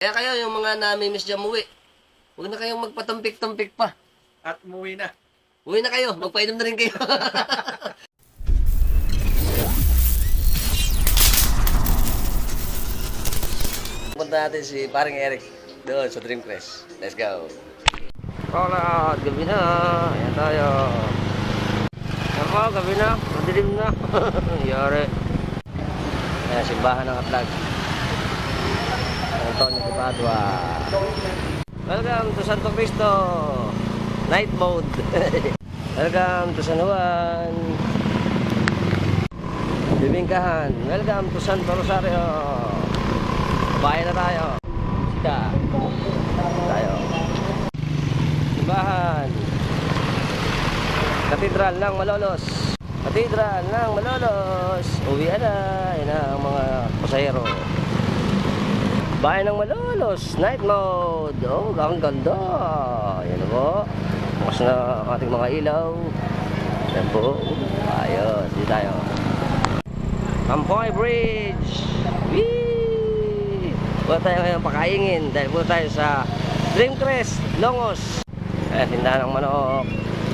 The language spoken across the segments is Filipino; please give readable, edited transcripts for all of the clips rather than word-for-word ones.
Kaya kayo, yung mga nami-miss dyan umuwi, huwag na kayong magpatampik-tampik pa. At umuwi na. Uwi na kayo, magpainom na rin kayo. Punta natin si paring Eric doon sa Dreamcrest. Let's go. Hola, gabi na. Ayan tayo. Ako, gabi na. Madilim na. Yari. Ayan, simbahan ng Atlag. Antonio de Padua. Welcome to Santo Cristo. Night mode. Welcome to San Juan. Bibingkahan. Welcome to Santo Rosario. Bahay na tayo. Sida. Tayo. Simbahan. Katedral ng Malolos. Katedral ng Malolos. Uwi na. Yan ang mga pasahero. Bahay ng Malolos. Night mode. Oh, ang ganda. Yan po. Bukas na ang ating mga ilaw. Yan po. Ayos. Dito tayo. Campoy Bridge. Whee! Punta tayo ngayon pakaingin dahil punta tayo sa Dreamcrest, Longos. Ayan, tindahan ng manok.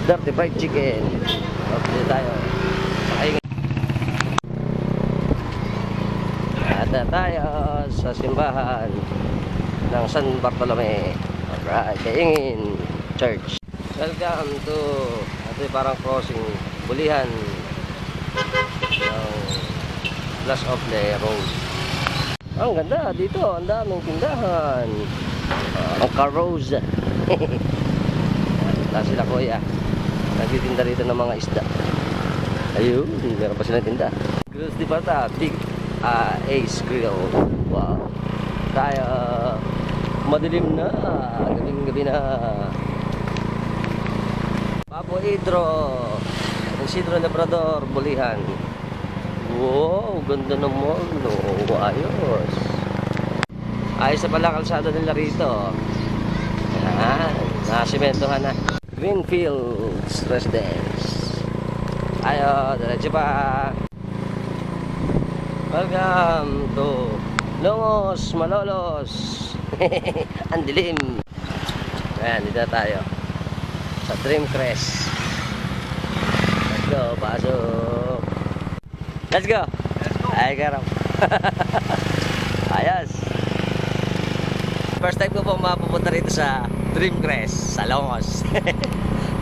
Dirty fried chicken. Dito tayo. Pakaingin. At tayo sa simbahan ng San Bartolome. Alright, Kaingin Church. Welcome to ito parang crossing bulihan ng Plus of the Road. Ang ganda dito, ang daming tindahan. Ang Carosa. Ito sila kuya. Nagtitinda rito ng mga isda. Ayun, meron pa sila tinda. Grills di Bata, Big Ace Grill. Wow. Tayo, madilim na. Gabing-gabi na. Papo Hidro. Isidro Labrador, Bulihan. Wow, ganda naman. Oh, ayos. Ayos na pala kalsada nila rito. Ayan, nasimentohan na. Greenfields Residence. Ayo, diretso pa. Welcome to Longos, Malolos. Ang dilim. Ayan, dito tayo sa Dreamcrest. Let's go, pasok. Let's go. Ay, karam. Ayos. First time ko po mapupunta rito sa Dreamcrest, sa Longos.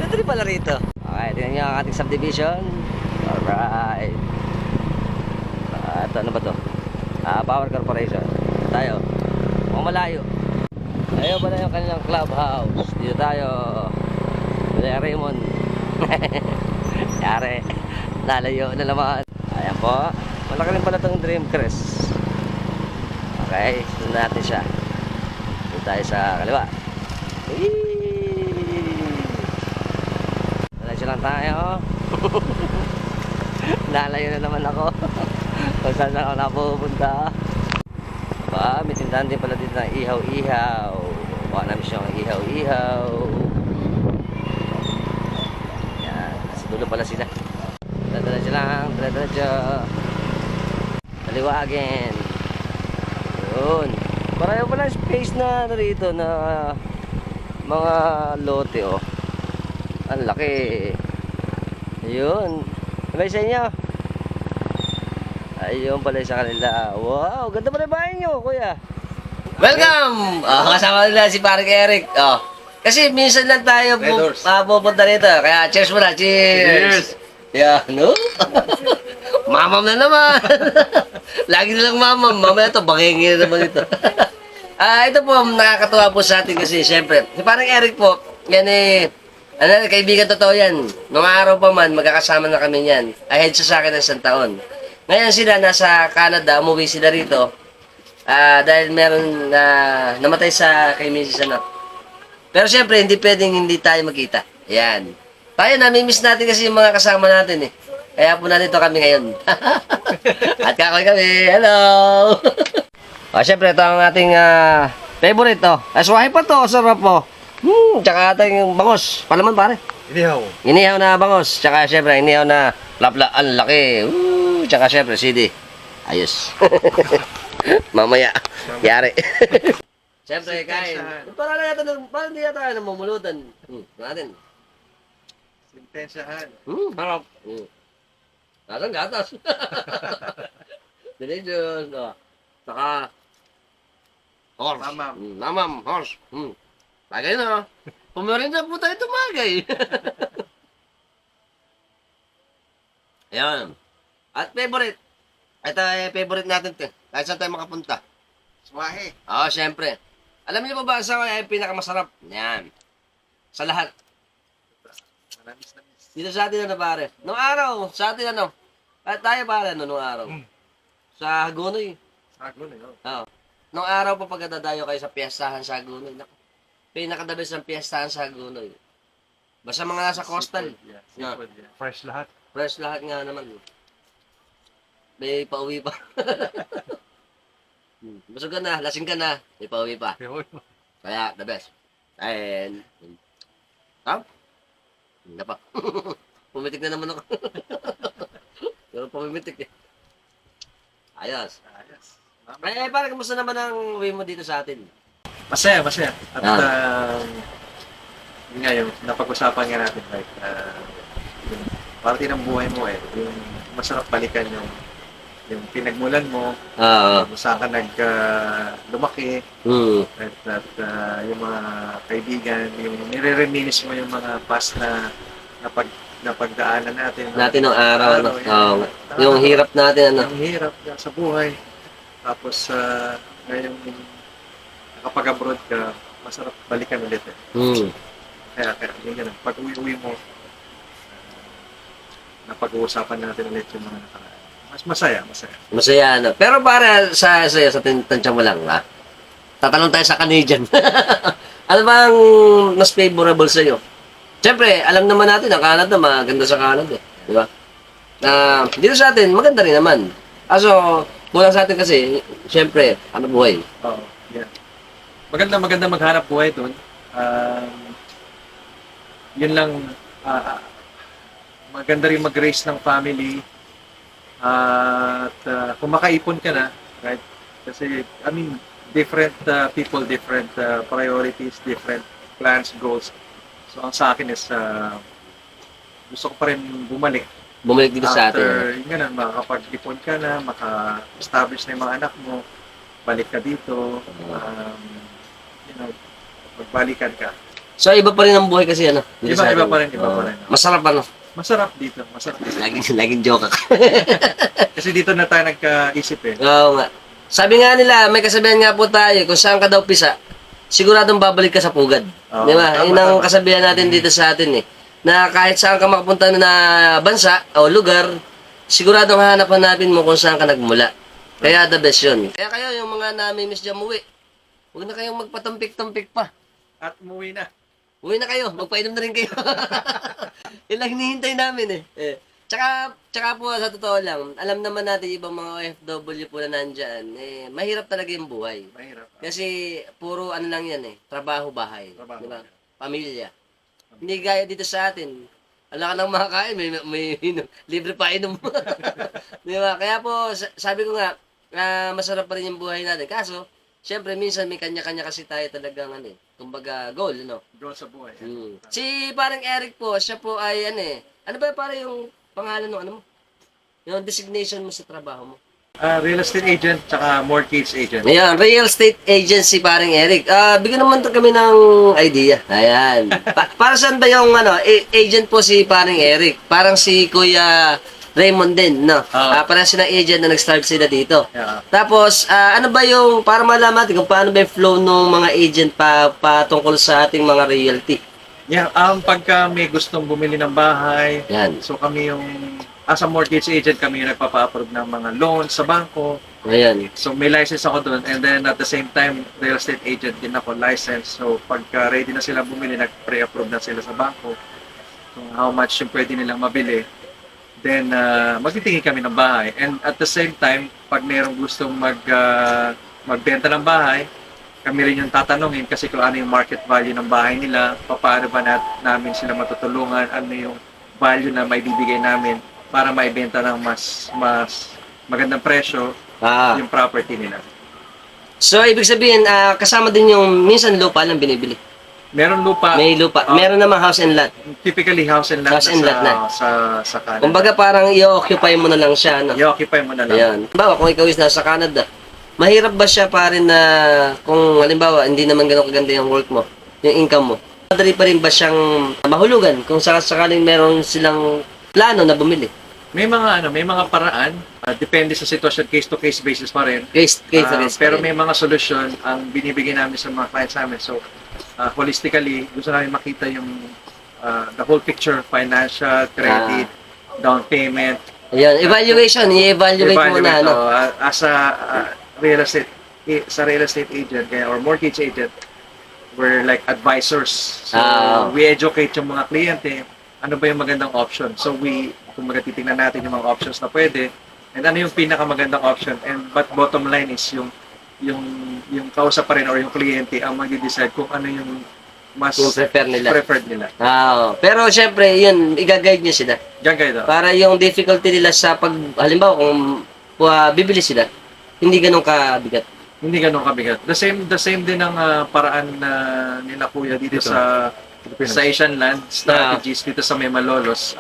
Dito rin pala rito. Okay, tingnan nyo ang ating subdivision. Alright. Ito, ano ba to? Power Corporation. Tayo. Mukhang malayo. Ayaw ba na yung kanilang clubhouse? Dito tayo. Dito Raymond. Yari. Lalayo na naman. Ayan po. Malaki rin pala itong Dreamcrest. Okay. Sunod natin siya. Sunod tayo sa kaliwa. Lalayo lang tayo. Lalayo na naman ako. Kung saan ako napupunta. Ba, may tindahan din pala dito na ihaw-ihaw. Baka namin siyang ihaw-ihaw. Yan. Sa dulo pala sila. Diretso lang, diretso. Taliwagin. Yun. Marami pala space na rito na mga lote, oh. Ang laki. Ayun. Sabay sa inyo. Ayun pala sa kanila. Wow, ganda pala yung bahay nyo, kuya. Welcome! Kasama nila si Paring Eric. Kasi minsan lang tayo pupunta rito. Kaya cheers muna, cheers! Yeah, no? Mamam na naman. Lagi nilang mamam. Mamaya ito, bangingi na naman ito. Ito po, nakakatuwa po sa atin kasi siyempre, si parang Eric po, yan kaibigan totoo yan. Nung araw pa man, magkakasama na kami yan. Ahead sa akin ng isang taon. Ngayon sila, nasa Canada, umuwi sila rito. Dahil meron namatay sa kay Mrs. Anak. Pero siyempre, hindi pwedeng hindi tayo magkita. Yan. Tayo, namimiss natin kasi yung mga kasama natin eh. Kaya po nandito kami ngayon. At kakoy kami. Hello! Siyempre, ito ang ating favorite to. Aswahe pa to. Sarap po. Tsaka ating bangos. Palaman pare. Inihaw. Inihaw na bangos. Tsaka siyempre, inihaw na lapla. Ang laki. Tsaka siyempre, CD. Ayos. Mamaya. Yari. Siyempre, kain. Parang hindi na tayo namumulutan. Natin. Sintensyahan. Harap. Nasaan gatas? Delicious. Saka, horse. Mamam. Mamam, horse. Bagay na. Pumarinda po tayo tumagay. Ayan. At favorite. Ito ay favorite natin ito. Kahit saan tayo makapunta. Swahe. Oo, syempre. Alam niyo ba sa ay pinakamasarap? Yan. Sa lahat. Manamis-namis. Dito sa atin ano pare? Nung araw, sa atin ano? At tayo pare nung araw. Sa Hagonoy. Sago na yun. Oo. Nung araw pa pagkadadayo kayo sa piyestahan sa Hagonoy. Naku. Pinakadabis ng piyestahan sa Hagonoy. Basta mga nasa coastal. Seafood, yeah. Seafood, yeah. Fresh lahat. Fresh lahat nga naman. May pauwi pa. Busog ka na, lasing ka na, may pauwi pa. Kaya, the best. And, hindi pa. Pumitik na naman ako. Pero pumitik eh. Ayos. Ayos. Parang kamusta naman ang uwi mo dito sa atin? Masaya, masaya. At yun nga yung napag-usapan nga natin, like, yung parte ng buhay mo yung masarap balikan yung pinagmulan mo, kung saan ka lumaki, at yung mga kaibigan, yung nire-reminis mo yung mga past na napagdaanan natin. Ng araw, yung hirap natin, Yung hirap sa buhay. Tapos, ngayon, nakapag-abroad ka, masarap balikan ulit eh. Kaya yun ganun. Pag uwi mo, napag-uusapan natin ulit yung mga nakaraan. Masaya. Masaya, ano. Pero para sa tansya mo lang, tatanong tayo sa Canadian. Ano bang mas favorable sa'yo? Siyempre, alam naman natin, ang Canada, maganda sa Canada. Di ba? Dito sa atin, maganda rin naman. Kaso, kulang sa atin kasi, siyempre, ano buhay? Oo, yeah. Maganda maghanap buhay doon. Yun lang, maganda rin mag-raise ng family. At kung makaipon ka na, right? Kasi, different people, different priorities, different plans, goals. So, ang sa akin is, gusto ko pa rin bumalik. Bumalik dito sa atin. After, yun ganun, makakapag-ipon ka na, maka-establish na yung mga anak mo, balik ka dito, magbalikan ka. So, iba pa rin ang buhay kasi, ano? Iba pa rin. Masarap, ano? Masarap dito. Laging joke ako. Kasi dito na tayo nagkaisip eh. Oo nga. Sabi nga nila, may kasabihan nga po tayo, kung saan ka daw pisa, siguradong babalik ka sa pugad. Oo, Di ba? tama, Yun ang tama. kasabihan natin dito sa atin eh. Na kahit saan ka makapunta na bansa o lugar, siguradong hanap-hanapin mo kung saan ka nagmula. Kaya the best yun. Kaya kayo, yung mga nami-miss dyan muwi, huwag na kayong magpatampik-tampik pa. At umuwi na. Uwi na kayo, magpainom na rin kayo. Yun lang hinihintay namin eh. Tsaka po sa totoo lang, alam naman natin ibang mga OFW po na nandyan, mahirap talaga yung buhay. Mahirap. Kasi puro ano lang yan trabaho, bahay. Trabaho, Diba? yeah. Pamilya. Hindi gaya dito sa atin. Wala ka nang makakain, may libre pa inom. Diba? Kaya po, sabi ko nga, masarap pa rin yung buhay natin. Kaso, syempre, minsan may kanya-kanya kasi tayo talagang kumbaga goal, Goal sa buhay. Si parang Eric po, siya po ay ano ba parang yung pangalan ng mo? Yung designation mo sa trabaho mo? Real estate agent, tsaka mortgage agent. Ayan, real estate agency parang Eric. Bigyan naman kami ng idea. Ayan. Para saan ba yung agent po si parang Eric? Parang si Kuya Raymond din, no? Parang silang agent na nag-start sila dito. Yeah. Tapos, ano ba yung, para malaman natin kung paano ba yung flow ng mga agent patungkol sa ating mga realty? Yeah, pagka may gustong bumili ng bahay, Yan. so kami yung, as a mortgage agent, kami yung nagpapa-approve ng mga loans sa bangko. Ayan. So may license ako doon, and then at the same time, real estate agent din ako, license. So pagka ready na sila bumili, nag-pre-approve na sila sa bangko. So how much yung pwede nilang mabili. Then magtitingin kami ng bahay. And at the same time, pag mayroong gustong magbenta ng bahay, kami rin yung tatanungin kasi kung ano yung market value ng bahay nila, paano ba namin sila matutulungan, ano yung value na may bibigay namin para maibenta ng mas magandang presyo yung property nila. So, ibig sabihin, kasama din yung minsan lupa lang binibili. Meron lupa. May lupa. Ah. Meron naman house and lot. Typically house and lot House and lot na. sa Canada. Kumbaga parang i-occupy mo na lang siya, no? I-occupy mo na lang. Ayan. Halimbawa, kung ikaw is nasa Canada, mahirap ba siya pa rin na kung halimbawa, hindi naman ganun kaganda yung work mo, yung income mo? Madali pa rin ba siyang mahulugan kung sakaling meron silang plano na bumili? May mga paraan. Depende sa sitwasyon, case to case basis pa rin. Case to case. Pero may mga solusyon ang binibigay namin sa mga clients namin. So, holistically, gusto namin makita yung the whole picture, financial, credit, down payment. Ayan, evaluation. I-evaluate mo na, ano? As a real estate agent or mortgage agent, we're like advisors. So, we educate yung mga kliyente, ano ba yung magandang option. So, kung titingnan natin yung mga options na pwede, and ano yung pinakamagandang option, but bottom line is yung kausap pa rin or yung kliyente ang mag-decide kung ano yung mas Yung preferred nila. Pero syempre, yun, i-guide nyo sila. Diyan kayo daw. Para yung difficulty nila sa halimbawa, kung bibili sila, hindi ganun kabigat. Hindi ganun kabigat. The same din ang paraan na nila kuya dito sa Asian Land Strategies dito sa may Malolos.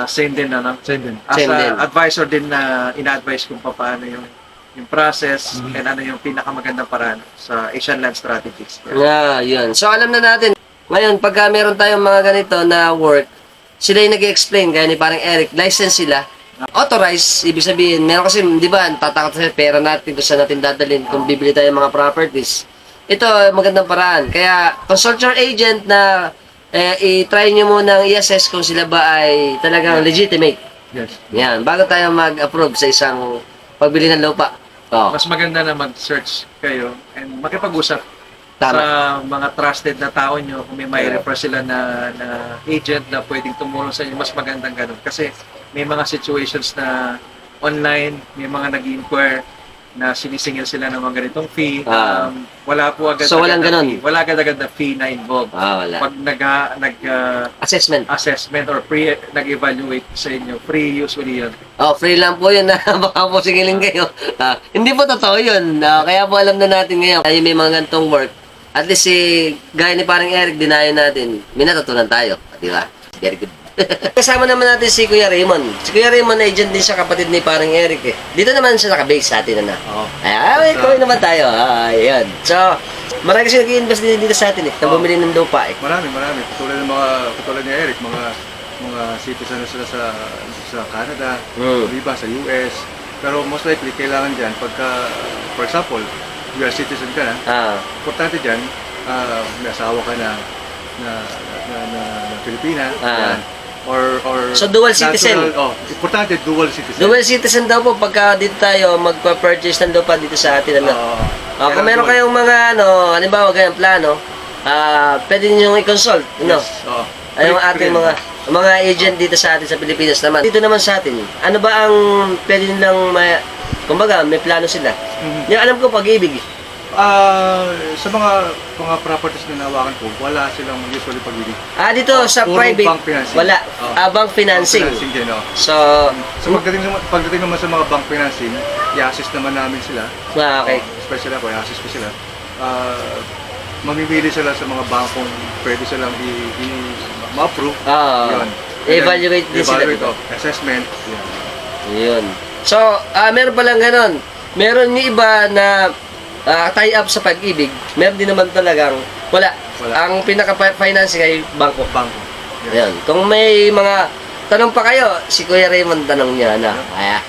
Same din Same din. As Same din. advisor din na ina-advise kung paano yung process and ano yung pinakamagandang paraan sa Asian Land Strategies. Yun. So, alam na natin. Ngayon, pagka meron tayong mga ganito na work, sila yung nag-explain, gaya ni parang Eric, license sila, authorized, ibig sabihin, meron kasi, di ba, tatakot sa pera natin kung saan natin dadalhin kung bibili tayo ng mga properties. Ito, magandang paraan. Kaya, consult your agent na i-try nyo munang i-assess kung sila ba ay talagang legitimate. Yes. Yan, bago tayo mag-approve sa isang pagbili ng lupa. Mas maganda na mag-search kayo and makipag-usap Tama. sa mga trusted na tao nyo. Kung may refer sila na agent na pwedeng tumulong sa inyo, mas magandang ganun. Kasi may mga situations na online, may mga nag-inquire na sinisingil sila ng mga ganitong fee. Wala po agad So, walang ganun? Wala agad na fee na involved. Wala. Pag assessment or nag-evaluate sa inyo, free usually yun. Free lang po yun na baka po singilin kayo. Hindi po totoo yun. Kaya po alam na natin ngayon. Kaya may mga gantong work. At least gaya ni parang Eric, dinayo natin. May natutunan tayo. Di ba? Very good. Kasama naman natin si Kuya Raymond. Si Kuya Raymond, agent din siya, kapatid ni parang Eric eh. Dito naman siya naka-base sa atin, ano? Kawin naman tayo. Ayun. So, marami kasi nag-i-invest din dito sa atin eh. Na bumili ng lupa eh. Marami. Katulad ni Eric, mga citizen na sila sa Canada, iba sa US. Pero most likely, kailangan dyan, for example, US citizen ka na, importante dyan, may asawa ka na Pilipina, yan. Or So, dual citizen. Importante, dual citizen. Dual citizen daw po pagka dito tayo magpa-purchase ng lupa dito sa atin. Kung meron kayong mga halimbawa ganyan plano, pwede niyo i-consult, Ay, yung ating mga agent dito sa atin sa Pilipinas naman. Dito naman sa atin, ano ba ang pwede nilang kumbaga, may plano sila. Yung alam ko pag-ibig. Sa mga properties na nawakan ko, wala silang usually pag-ibig. Dito sa Puro private, bank financing. wala. Bank financing. Bank financing din, So, pagdating naman sa mga bank financing, i-assist naman namin sila. okay. Especially ako, i-assist ko sila. Mamimili sila sa mga bankong pwede silang ma-approve. Yun. Evaluate din sila. Assessment. Yan. Yun. So, meron palang ganon. Meron yung iba na tie up sa pag-ibig. Meron din naman talagang wala. Ang pinaka-financing ay bangko. Bangko. Ayan. Kung may mga tanong pa kayo, si Kuya Raymond tanong niya na. Ayan.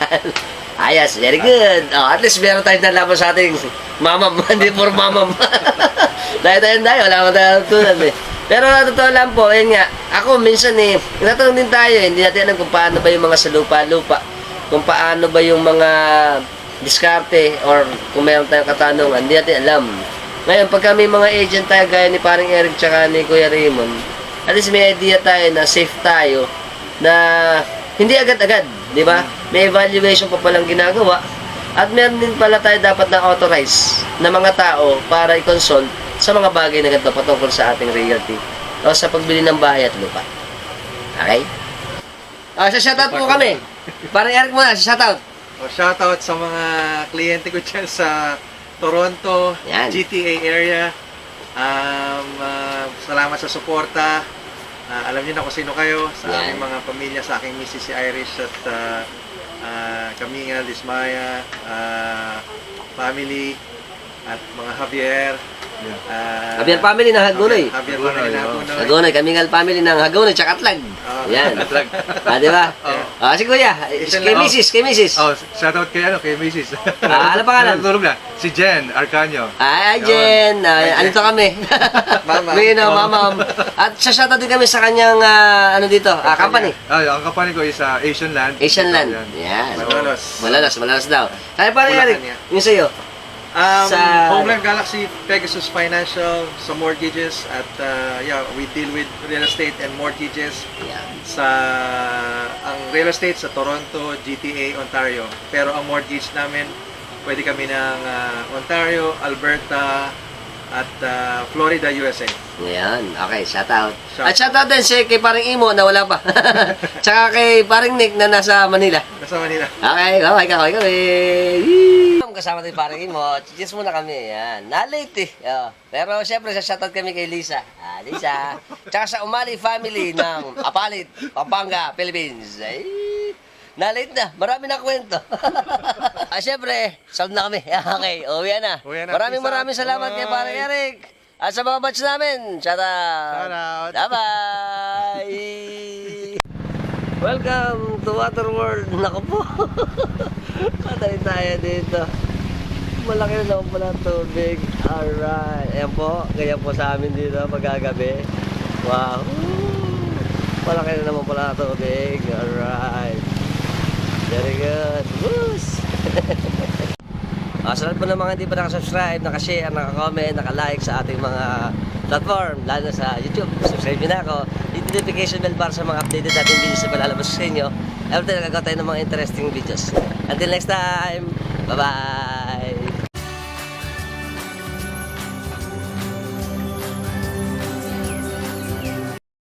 Ayos, very good. At least meron tayong nalaman sa ating mamam. Hindi for mamam. Tayo, wala mo tayong tulad eh. Pero totoo lang po, ayun nga, ako minsan natanong din tayo, hindi natin alam kung paano ba yung mga sa lupa-lupa. Kung paano ba yung mga diskarte or kung meron tayong katanungan, hindi natin alam. Ngayon, pagka may mga agent tayo gaya ni parang Eric tsaka ni Kuya Raymond, at least may idea tayo na safe tayo na hindi agad-agad, di ba? May evaluation pa palang ginagawa at meron din pala tayo dapat na authorize na mga tao para i-consult sa mga bagay na ganito patungkol sa ating realty o sa pagbili ng bahay at lupa. Okay? Sa shoutout po kami. Parang Eric muna, shoutout. Shoutout sa mga kliyente ko dyan sa Toronto, Yan. GTA area. Salamat sa suporta. Alam niyo na kung sino kayo sa Yan. aming mga pamilya, sa aking misis si Irish at Kaminga, Dismaya, family, at mga Javier. Javier family ng Hagonoy. Javier family na Hagonoy. Hagonoy, Kamingal family ng Hagonoy, tsaka Atlag. Yan. Di ba? Si Kuya, kay Mrs. Oh, shoutout kay Mrs. Ano pangalan? Tulog na. Si Jen Arcanio. Ay, Jen. Andito kami. Mama. Mama. At shoutout din kami sa kanyang, company. Ang company ko is Asian Land. Asian Land. Yan. Yan. Malolos. Malalas daw. Kaya pare Eric, Bulacan yan. yung sa'yo. Sa- Homeland Galaxy, Pegasus Financial, sa mortgages at we deal with real estate and mortgages Yan. sa ang real estate sa Toronto, GTA, Ontario. Pero ang mortgage namin, pwede kami ng Ontario, Alberta at Florida, USA. Yan. Okay, shoutout. Shout- At shoutout din kay paring Imo na wala pa. Tsaka kay paring Nick na nasa Manila. Nasa Manila. Okay, kaway kami. Kasama tayo paring Imo. Chis muna kami. Yan. Na-late eh. Pero syempre, shoutout kami kay Lisa. Lisa. Tsaka sa Umali family ng Apalit, Pampanga, Philippines. Ay, na-late na. Marami na kwento. Syempre, sound na kami. Okay, uwi na. Uwi na. Maraming Peace out. salamat kay paring Eric. At sa mga batch namin, shout out. Shout out. Bye-bye. Welcome to Waterworld. Naku po. Patay tayo dito. Malaki na naman pala ang tubig. Alright. Ayan po. Ganyan po sa amin dito pagkagabi. Wow. Malaki na naman pala ang tubig. Alright. Very good. Woos. Sa lahat po ng mga hindi pa nakasubscribe, nakashare, nakakomment, nakalike sa ating mga platform, lalo na sa YouTube. Subscribe nyo na ako. Hit the notification bell para sa mga updated natin videos na palalabas sa inyo. Every time nagagawa tayo ng mga interesting videos. Until next time, bye-bye!